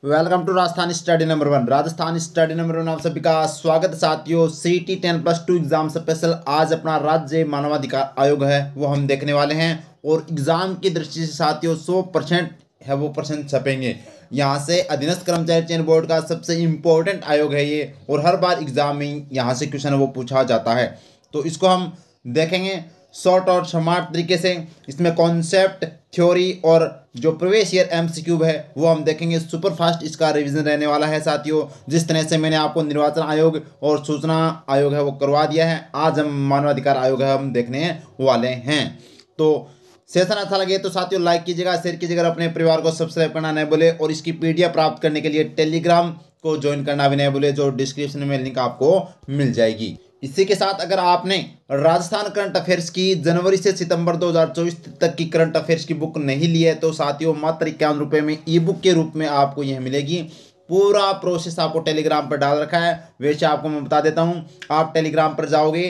Welcome to Rajasthan study number 1। Rajasthan study number 1 आप सभी का स्वागत साथियों। CT 10+2 एग्जाम स्पेशल आज अपना राज्य मानवाधिकार आयोग है वो हम देखने वाले हैं और एग्जाम की दृष्टि से साथियों 100% है वो परसेंट छपेंगे। यहाँ से अधीनस्थ कर्मचारी चयन बोर्ड का सबसे इम्पोर्टेंट आयोग है ये और हर बार एग्जाम में यहाँ से क्वेश्चन वो पूछा जाता है, तो इसको हम देखेंगे शॉर्ट और स्मार्ट तरीके से। इसमें कॉन्सेप्ट, थ्योरी और जो प्रीवियस ईयर MCQ है वो हम देखेंगे। सुपर फास्ट इसका रिवीजन रहने वाला है साथियों। जिस तरह से मैंने आपको निर्वाचन आयोग और सूचना आयोग है वो करवा दिया है, आज हम मानवाधिकार आयोग है हम देखने वाले हैं। तो सेशन अच्छा लगे तो साथियों लाइक कीजिएगा, शेयर कीजिएगा, अपने परिवार को सब्सक्राइब करना नहीं भूले और इसकी PDF प्राप्त करने के लिए टेलीग्राम को ज्वाइन करना भी नहीं भूले, जो डिस्क्रिप्शन में लिंक आपको मिल जाएगी। इसी के साथ अगर आपने राजस्थान करंट अफेयर्स की जनवरी से सितंबर 2024 तक की करंट अफेयर्स की बुक नहीं ली है तो साथियों मात्र 51 रुपये में ई-बुक के रूप में आपको यह मिलेगी। पूरा प्रोसेस आपको टेलीग्राम पर डाल रखा है। वैसे आपको मैं बता देता हूँ, आप टेलीग्राम पर जाओगे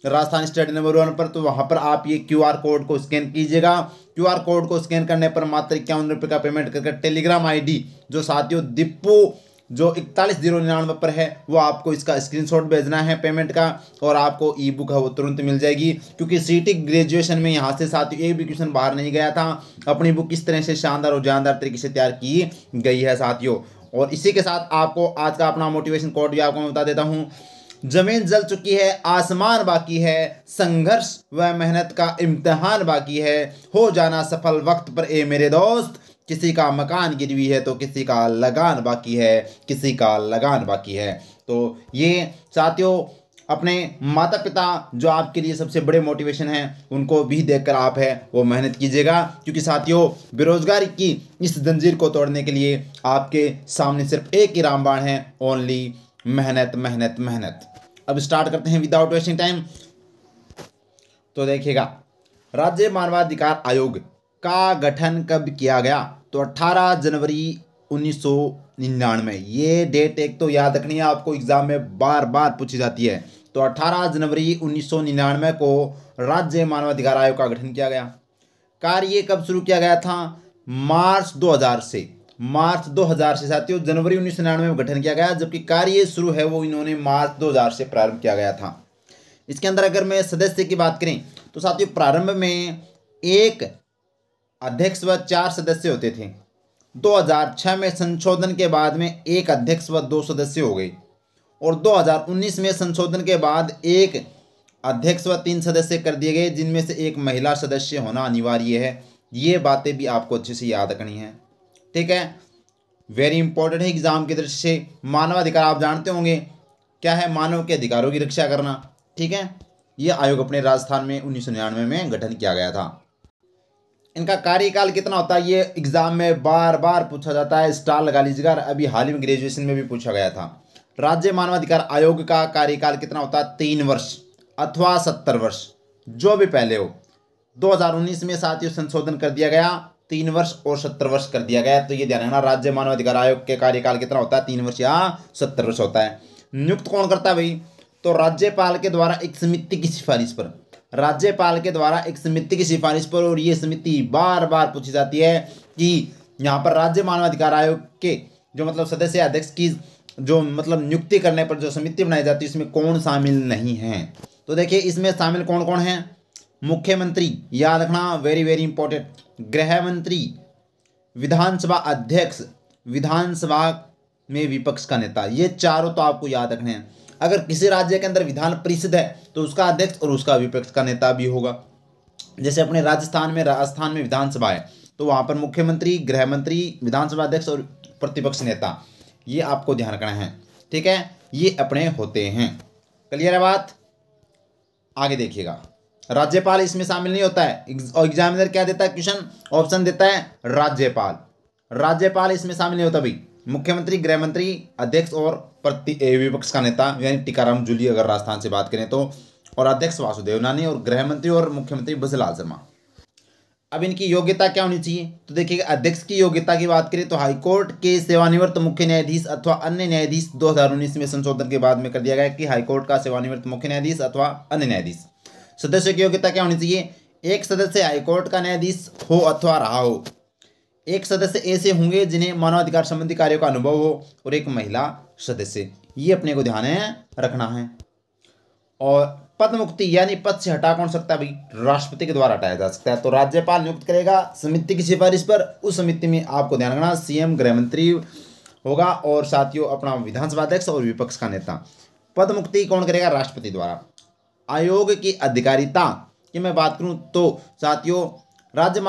राजस्थान स्टडी नंबर 1 पर, तो वहाँ पर आप ये QR कोड को स्कैन कीजिएगा। QR कोड को स्कैन करने पर मात्र 51 रुपये का पेमेंट करके टेलीग्राम ID जो साथियों दीपू जो 41,099 पर है वो आपको इसका स्क्रीनशॉट भेजना है पेमेंट का और आपको ई-बुक है वो तुरंत मिल जाएगी। क्योंकि CT ग्रेजुएशन में यहाँ से साथियों एक भी क्वेश्चन बाहर नहीं गया था। अपनी बुक किस तरह से शानदार और जानदार तरीके से तैयार की गई है साथियों। और इसी के साथ आपको आज का अपना मोटिवेशन कोड भी आपको मैं बता देता हूँ। जमीन जल चुकी है, आसमान बाकी है, संघर्ष व मेहनत का इम्तिहान बाकी है, हो जाना सफल वक्त पर ए मेरे दोस्त। किसी का मकान गिरवी है तो किसी का लगान बाकी है, किसी का लगान बाकी है। तो ये साथियों अपने माता पिता जो आपके लिए सबसे बड़े मोटिवेशन हैं उनको भी देखकर आप है वो मेहनत कीजिएगा। क्योंकि साथियों बेरोजगारी की इस जंजीर को तोड़ने के लिए आपके सामने सिर्फ एक ही रामबाण है, ओनली मेहनत मेहनत मेहनत। अब स्टार्ट करते हैं विदाउट वेस्टिंग टाइम। तो देखिएगा, राज्य मानवाधिकार आयोग का गठन कब किया गया? तो 18 जनवरी 1999। ये डेट एक तो याद रखनी है आपको, एग्जाम में बार बार पूछी जाती है। तो 18 जनवरी 1999 को राज्य मानवाधिकार आयोग का गठन किया गया। कार्य कब शुरू किया गया था? मार्च 2000 से। मार्च 2000 से साथियों जनवरी 1999 में गठन किया गया, जबकि कार्य शुरू है वो इन्होंने मार्च 2000 से प्रारंभ किया गया था। इसके अंदर अगर मैं सदस्य की बात करें तो साथियों प्रारंभ में एक अध्यक्ष व 4 सदस्य होते थे। 2006 में संशोधन के बाद में एक अध्यक्ष व 2 सदस्य हो गए और 2019 में संशोधन के बाद एक अध्यक्ष व 3 सदस्य कर दिए गए, जिनमें से एक महिला सदस्य होना अनिवार्य है। ये बातें भी आपको अच्छे से याद रखनी है, ठीक है। वेरी इंपॉर्टेंट है एग्जाम की दृष्टि से। मानवाधिकार आप जानते होंगे क्या है? मानव के अधिकारों की रक्षा करना, ठीक है। ये आयोग अपने राजस्थान में 1999 में गठन किया गया था। इनका कार्यकाल कितना होता है ये एग्जाम में बार बार पूछा जाता है, स्टार लगा लीजिएगा। अभी हाल ही में ग्रेजुएशन में भी पूछा गया था। राज्य मानवाधिकार आयोग का कार्यकाल कितना होता है? 3 वर्ष अथवा 70 वर्ष, जो भी पहले हो। 2019 में साथियों संशोधन कर दिया गया, 3 वर्ष और 70 वर्ष कर दिया गया। तो ये ध्यान रखना, राज्य मानवाधिकार आयोग के कार्यकाल कितना होता है? 3 वर्ष या 70 वर्ष होता है। नियुक्त कौन करता है भाई? तो राज्यपाल के द्वारा एक समिति की सिफारिश पर, राज्यपाल के द्वारा एक समिति की सिफारिश पर। और ये समिति बार बार पूछी जाती है कि यहाँ पर राज्य मानवाधिकार आयोग के जो मतलब सदस्य अध्यक्ष की जो मतलब नियुक्ति करने पर जो समिति बनाई जाती है इसमें कौन शामिल नहीं है? तो देखिए इसमें शामिल कौन कौन है? मुख्यमंत्री, याद रखना, वेरी वेरी इंपॉर्टेंट। गृह मंत्री, विधानसभा अध्यक्ष, विधानसभा में विपक्ष का नेता। ये चारों तो आपको याद रखने हैं। अगर किसी राज्य के अंदर विधान परिषद है तो उसका अध्यक्ष और उसका विपक्ष का नेता भी होगा। जैसे अपने राजस्थान में विधानसभा है तो वहाँ पर मुख्यमंत्री, गृह मंत्री, विधानसभा अध्यक्ष और प्रतिपक्ष नेता, ये आपको ध्यान रखना है, ठीक है। ये अपने होते हैं। क्लियर है बात? आगे देखिएगा, राज्यपाल इसमें शामिल नहीं होता है। एग्जामिनर क्या देता है क्वेश्चन? ऑप्शन देता है राज्यपाल। राज्यपाल इसमें शामिल नहीं होता भाई। मुख्यमंत्री, गृह मंत्री, अध्यक्ष और विपक्ष का नेता यानी टीकाराम जूली अगर राजस्थान से बात करें तो, और अध्यक्ष वासुदेव नानी और गृह मंत्री और मुख्यमंत्री बसलाल शर्मा। अब इनकी योग्यता क्या होनी चाहिए? तो देखिए अध्यक्ष की योग्यता की बात करें तो हाईकोर्ट के सेवानिवृत्त मुख्य न्यायाधीश अथवा अन्य न्यायाधीश 2019 में संशोधन के बाद में कर दिया गया कि हाईकोर्ट का सेवानिवृत्त मुख्य न्यायाधीश अथवा अन्य न्यायाधीश। सदस्य की योग्यता क्या होनी चाहिए? एक सदस्य हाईकोर्ट का न्यायाधीश हो अथवा रहा हो, एक सदस्य ऐसे होंगे जिन्हें मानवाधिकार संबंधी कार्यों का अनुभव हो और एक महिला सदस्य। ये अपने को ध्यान रखना है। और पद मुक्ति यानी पद से हटा कौन सकता है भाई? राष्ट्रपति के द्वारा हटाया जा सकता है। तो राज्यपाल नियुक्त करेगा समिति की सिफारिश पर। उस समिति में आपको ध्यान रखना सीएम, गृह मंत्री होगा और साथियों अपना विधानसभा अध्यक्ष और विपक्ष का नेता। पद मुक्ति कौन करेगा? राष्ट्रपति द्वारा। आयोग की अधिकारिता की मैं बात करूं तो साथियों राज्य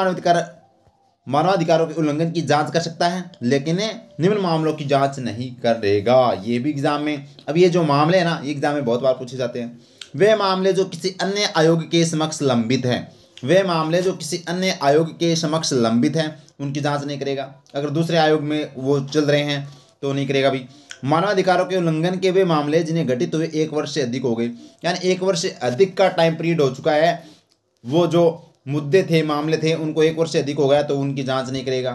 मानवाधिकारों के उल्लंघन की जांच कर सकता है, लेकिन निम्न मामलों की जांच नहीं करेगा। ये भी एग्जाम में, अब ये जो मामले हैं ना, ये एग्जाम में बहुत बार पूछे जाते हैं। वे मामले जो किसी अन्य आयोग के समक्ष लंबित हैं, वे मामले जो किसी अन्य आयोग के समक्ष लंबित हैं, उनकी जांच नहीं करेगा। अगर दूसरे आयोग में वो चल रहे हैं तो नहीं करेगा भी। मानवाधिकारों के उल्लंघन के वे मामले जिन्हें घटित हुए 1 वर्ष से अधिक हो गए, यानी 1 वर्ष से अधिक का टाइम पीरियड हो चुका है, वो जो मुद्दे थे, मामले थे, उनको 1 वर्ष से अधिक हो गया तो उनकी जांच नहीं करेगा।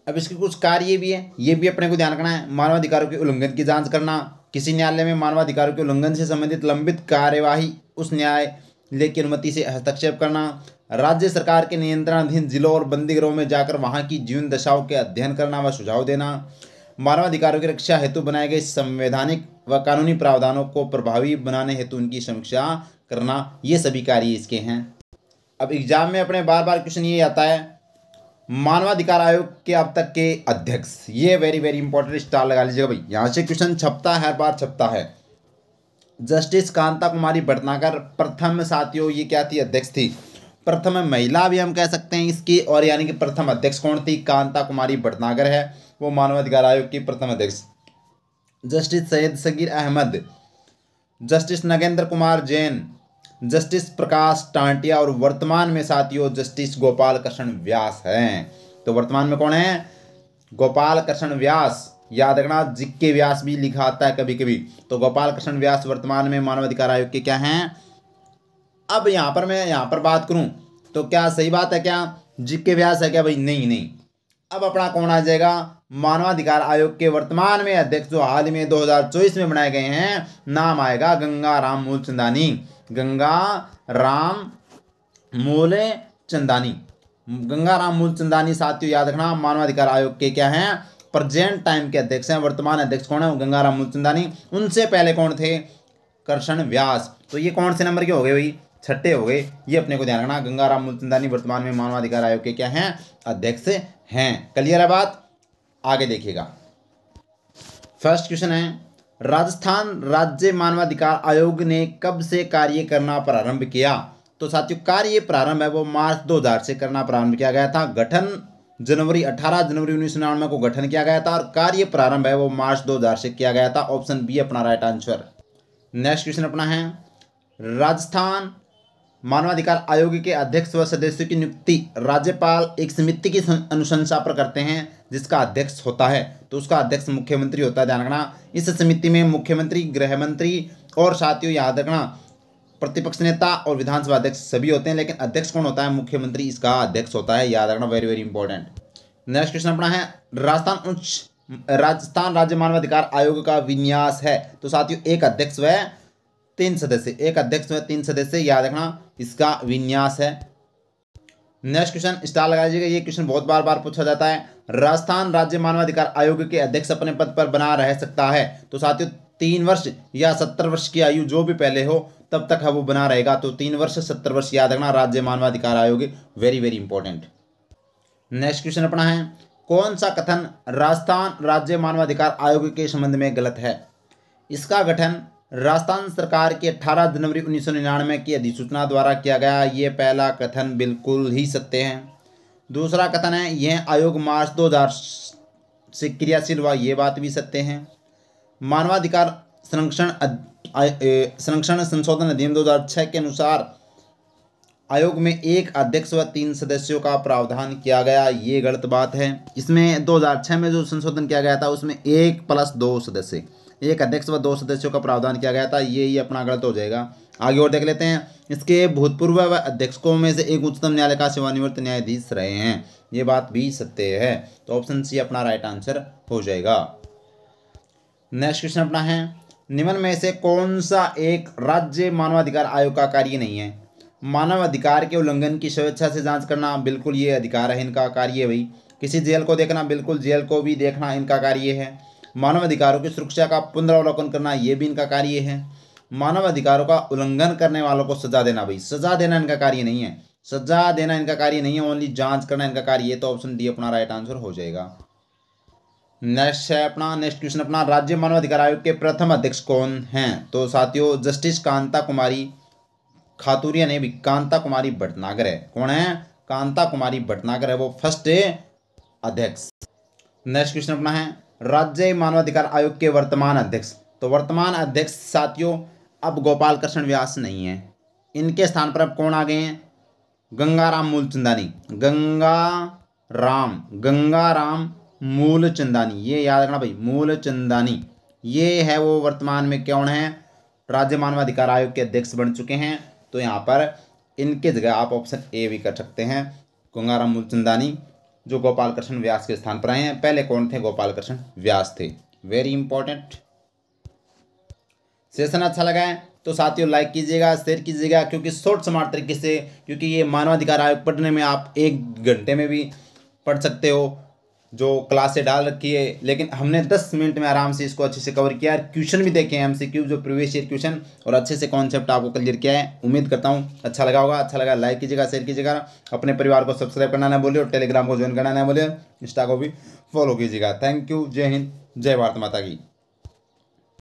अब इसके कुछ कार्य भी है, ये भी अपने को ध्यान रखना है। मानवाधिकारों के उल्लंघन की जांच करना, किसी न्यायालय में मानवाधिकारों के उल्लंघन से संबंधित लंबित कार्यवाही उस न्यायालय की अनुमति से हस्तक्षेप करना, राज्य सरकार के नियंत्रणाधीन जिलों और बंदीगृहों में जाकर वहां की जीवन दशाओं के अध्ययन करना व सुझाव देना, मानवाधिकारों की रक्षा हेतु बनाए गए संवैधानिक व कानूनी प्रावधानों को प्रभावी बनाने हेतु उनकी समीक्षा करना, ये सभी कार्य इसके हैं। अब एग्जाम में अपने बार बार क्वेश्चन ये आता है, मानवाधिकार आयोग के अब तक के अध्यक्ष, ये वेरी वेरी इंपॉर्टेंट, स्टार लगा लीजिएगा भाई, यहाँ से क्वेश्चन छपता है, हर बार छपता है। जस्टिस कांता कुमारी भटनागर प्रथम साथियों ये क्या थी? अध्यक्ष थी। प्रथम महिला भी हम कह सकते हैं इसकी, और यानी कि प्रथम अध्यक्ष कौन थी? कांता कुमारी भटनागर है, वो मानवाधिकार आयोग की प्रथम अध्यक्ष। Justice Syed Sagheer Ahmed, justice Nagendra Kumar Jain, justice Prakash Tantia और वर्तमान में साथियों जस्टिस गोपाल कृष्ण व्यास हैं। तो वर्तमान में कौन है? गोपाल कृष्ण व्यास। याद रखना, जिक्के व्यास भी लिखा आता है कभी कभी, तो गोपाल कृष्ण व्यास वर्तमान में मानवाधिकार आयोग के क्या हैं? अब मैं यहाँ पर बात करूं तो क्या सही बात है? क्या जिक्के व्यास है क्या भाई? नहीं नहीं। अब अपना कौन आ जाएगा? मानवाधिकार आयोग के वर्तमान में अध्यक्ष जो हाल ही में 2024 में बनाए गए हैं, नाम आएगा गंगा राम मूलचंदानी। गंगा राम मूलचंदानी साथियों याद रखना, मानवाधिकार आयोग के क्या हैं? प्रेजेंट टाइम के अध्यक्ष हैं। वर्तमान अध्यक्ष कौन है? गंगा राम मूलचंदानी। उनसे पहले कौन थे? कृष्ण व्यास। तो ये कौन से नंबर के हो गए भाई? 6ठे हो गए। ये अपने को ध्यान रखना, गंगा राम मूलचंदानी वर्तमान में मानवाधिकार आयोग के क्या हैं? अध्यक्ष हैं। क्लियर है बात? आगे देखिएगा। फर्स्ट क्वेश्चन है, राजस्थान राज्य मानवाधिकार आयोग ने कब से कार्य करना प्रारंभ किया? तो साथियों कार्य प्रारंभ है वो मार्च 2000 से करना प्रारंभ किया गया था। गठन 18 जनवरी 1999 को गठन किया गया था और कार्य प्रारंभ है वो मार्च 2000 से किया गया था। ऑप्शन बी अपना राइट आंसर। नेक्स्ट क्वेश्चन अपना है, राजस्थान मानवाधिकार आयोग के अध्यक्ष व सदस्यों की नियुक्ति राज्यपाल एक समिति की अनुशंसा पर करते हैं जिसका अध्यक्ष होता है। तो उसका अध्यक्ष मुख्यमंत्री होता है, ध्यान रखना। इस समिति में मुख्यमंत्री, गृह मंत्री और साथियों याद रखना प्रतिपक्ष नेता और विधानसभा अध्यक्ष सभी होते हैं, लेकिन अध्यक्ष कौन होता है? मुख्यमंत्री इसका अध्यक्ष होता है, याद रखना, very very important. Next question अपना है, राजस्थान राज्य मानवाधिकार आयोग का विन्यास है। तो साथियों एक अध्यक्ष व 3 सदस्य, एक अध्यक्ष व 3 सदस्य, याद रखना इसका विन्यास है। नेक्स्ट क्वेश्चन स्टार लगा लीजिएगा, ये क्वेश्चन बहुत बार बार पूछा जाता है। राजस्थान राज्य मानवाधिकार आयोग के अध्यक्ष अपने पद पर बना रह सकता है। तो साथियों 3 वर्ष या 70 वर्ष की आयु जो भी पहले हो तब तक है वो बना रहेगा। तो 3 वर्ष 70 वर्ष, याद रखना, राज्य मानवाधिकार आयोग, very very important. Next question अपना है, कौन सा कथन राजस्थान राज्य मानवाधिकार आयोग के संबंध में गलत है? इसका गठन राजस्थान सरकार की 18 जनवरी 1999 की अधिसूचना द्वारा किया गया। ये पहला कथन बिल्कुल ही सत्य है। दूसरा कथन है, यह आयोग मार्च 2000 से क्रियाशील हुआ, ये बात भी सत्य है। मानवाधिकार संरक्षण संशोधन अधिनियम 2006 के अनुसार आयोग में 1 अध्यक्ष व 3 सदस्यों का प्रावधान किया गया, ये गलत बात है। इसमें 2006 में जो संशोधन किया गया था उसमें 1 + 2 सदस्य, 1 अध्यक्ष व 2 सदस्यों का प्रावधान किया गया था, ये अपना गलत हो जाएगा। आगे और देख लेते हैं, इसके भूतपूर्व व अध्यक्षों में से एक उच्चतम न्यायालय का सेवानिवृत्त न्यायाधीश रहे हैं, ये बात भी सत्य है। तो ऑप्शन सी अपना राइट आंसर हो जाएगा। नेक्स्ट क्वेश्चन अपना है, निम्न में से कौन सा एक राज्य मानवाधिकार आयोग का कार्य नहीं है? मानव अधिकार के उल्लंघन की स्वेच्छा से जांच करना, बिल्कुल ये अधिकार है, इनका कार्य है भाई। किसी जेल को देखना, बिल्कुल जेल को भी देखना इनका कार्य है। मानव अधिकारों की सुरक्षा का पुनरावलोकन करना, ये भी इनका कार्य है। मानव अधिकारों का उल्लंघन करने वालों को सजा देना, भाई सजा देना इनका कार्य नहीं है, सजा देना इनका कार्य नहीं है, ओनली जांच करना इनका कार्य है। तो ऑप्शन डी अपना राइट आंसर हो जाएगा। नेक्स्ट है अपना, नेक्स्ट क्वेश्चन अपना, राज्य मानव अधिकार आयोग के प्रथम अध्यक्ष कौन हैं? तो साथियों जस्टिस कांता कुमारी खातूरिया ने भी, कांता कुमारी भटनागर है। कौन है? कांता कुमारी भटनागर है, वो फर्स्ट अध्यक्ष। नेक्स्ट क्वेश्चन अपना है, राज्य मानवाधिकार आयोग के वर्तमान अध्यक्ष। तो वर्तमान अध्यक्ष साथियों अब गोपाल कृष्ण व्यास नहीं है, इनके स्थान पर अब कौन आ गए हैं? गंगाराम मूलचंदानी। गंगाराम मूलचंदानी, ये याद रखना भाई, मूलचंदानी ये है वो वर्तमान में कौन है? राज्य मानवाधिकार आयोग के अध्यक्ष बन चुके हैं। तो यहाँ पर इनके जगह आप ऑप्शन ए भी कर सकते हैं, गंगाराम मूलचंदानी, जो गोपाल कृष्ण व्यास के स्थान पर आए हैं। पहले कौन थे? गोपाल कृष्ण व्यास थे। Very important. सेशन अच्छा लगा है तो साथियों लाइक कीजिएगा, शेयर कीजिएगा, क्योंकि शॉर्ट स्मार्ट तरीके से, क्योंकि ये मानवाधिकार आयोग पढ़ने में आप 1 घंटे में भी पढ़ सकते हो, जो क्लासें डाल रखी है, लेकिन हमने 10 मिनट में आराम से इसको अच्छे से कवर किया है। क्वेश्चन भी देखे हैं MCQ, जो प्रीवियस ईयर क्वेश्चन, और अच्छे से कॉन्सेप्ट आपको क्लियर किया है। उम्मीद करता हूँ अच्छा लगा होगा। अच्छा लगा लाइक कीजिएगा, शेयर कीजिएगा, अपने परिवार को सब्सक्राइब करना ना भूलिए, और टेलीग्राम को ज्वाइन करना ना भूलिए, इंस्टा को भी फॉलो कीजिएगा। Thank you. जय हिंद, जय भारत माता की।